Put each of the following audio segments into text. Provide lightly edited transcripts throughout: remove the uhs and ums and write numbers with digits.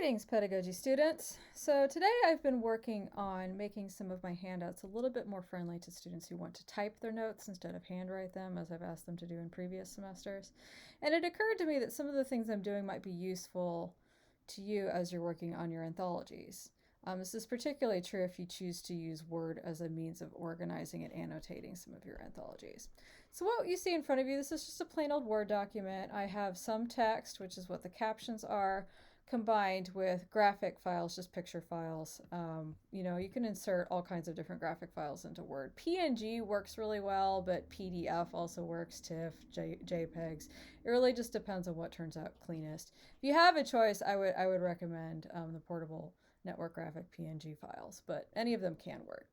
Greetings, pedagogy students. So today I've been working on making some of my handouts a little bit more friendly to students who want to type their notes instead of handwrite them, as I've asked them to do in previous semesters. And it occurred to me that some of the things I'm doing might be useful to you as you're working on your anthologies. This is particularly true if you choose to use Word as a means of organizing and annotating some of your anthologies. So what you see in front of you, this is just a plain old Word document. I have some text, which is what the captions are, combined with graphic files, just picture files. You can insert all kinds of different graphic files into Word. PNG works really well, but PDF also works, TIFF, JPEGs. It really just depends on what turns out cleanest. If you have a choice, I would recommend the portable network graphic PNG files, but any of them can work.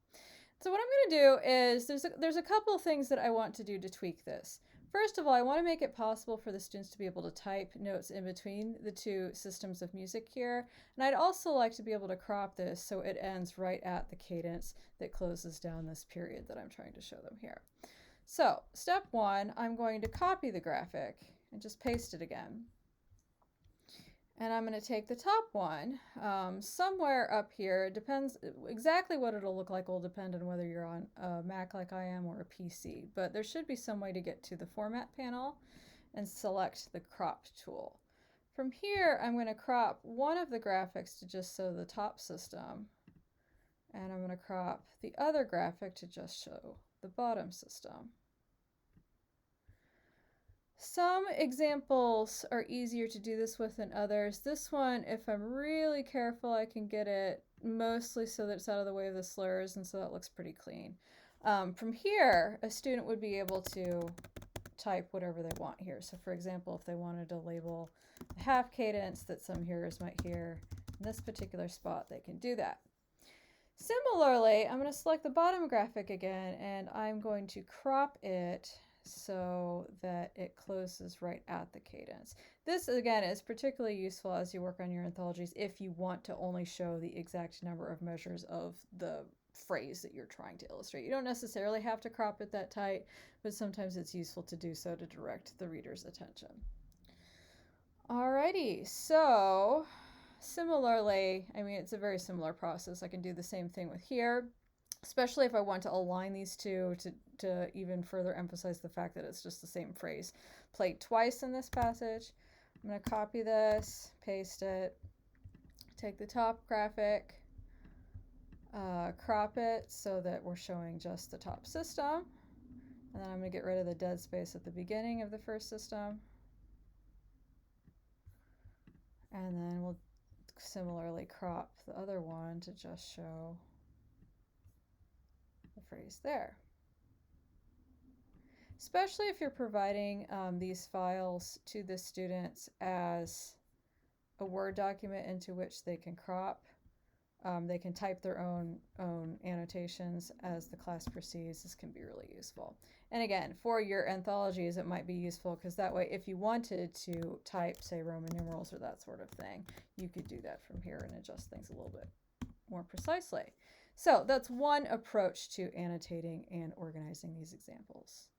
So what I'm going to do is there's a couple of things that I want to do to tweak this. First of all, I want to make it possible for the students to be able to type notes in between the two systems of music here. And I'd also like to be able to crop this so it ends right at the cadence that closes down this period that I'm trying to show them here. So step one, I'm going to copy the graphic and just paste it again. And I'm going to take the top one somewhere up here. It depends exactly what it'll look like will depend on whether you're on a Mac like I am or a PC, but there should be some way to get to the format panel and select the crop tool. From here, I'm going to crop one of the graphics to just show the top system, and I'm going to crop the other graphic to just show the bottom system. Some examples are easier to do this with than others. This one, if I'm really careful, I can get it mostly so that it's out of the way of the slurs, and so that looks pretty clean. From here, a student would be able to type whatever they want here. So for example, if they wanted to label the half cadence that some hearers might hear in this particular spot, they can do that. Similarly, I'm going to select the bottom graphic again, and I'm going to crop it so that it closes right at the cadence. This, again, is particularly useful as you work on your anthologies if you want to only show the exact number of measures of the phrase that you're trying to illustrate. You don't necessarily have to crop it that tight, but sometimes it's useful to do so to direct the reader's attention. Alrighty, so similarly, it's a very similar process. I can do the same thing with here, especially if I want to align these two to even further emphasize the fact that it's just the same phrase played twice in this passage. I'm going to copy this, paste it, take the top graphic, crop it so that we're showing just the top system, and then I'm going to get rid of the dead space at the beginning of the first system, and then we'll similarly crop the other one to just show the phrase there. Especially if you're providing these files to the students as a Word document into which they can crop. They can type their own annotations as the class proceeds. This can be really useful. And again, for your anthologies, it might be useful because that way, if you wanted to type, say, Roman numerals or that sort of thing, you could do that from here and adjust things a little bit more precisely. So that's one approach to annotating and organizing these examples.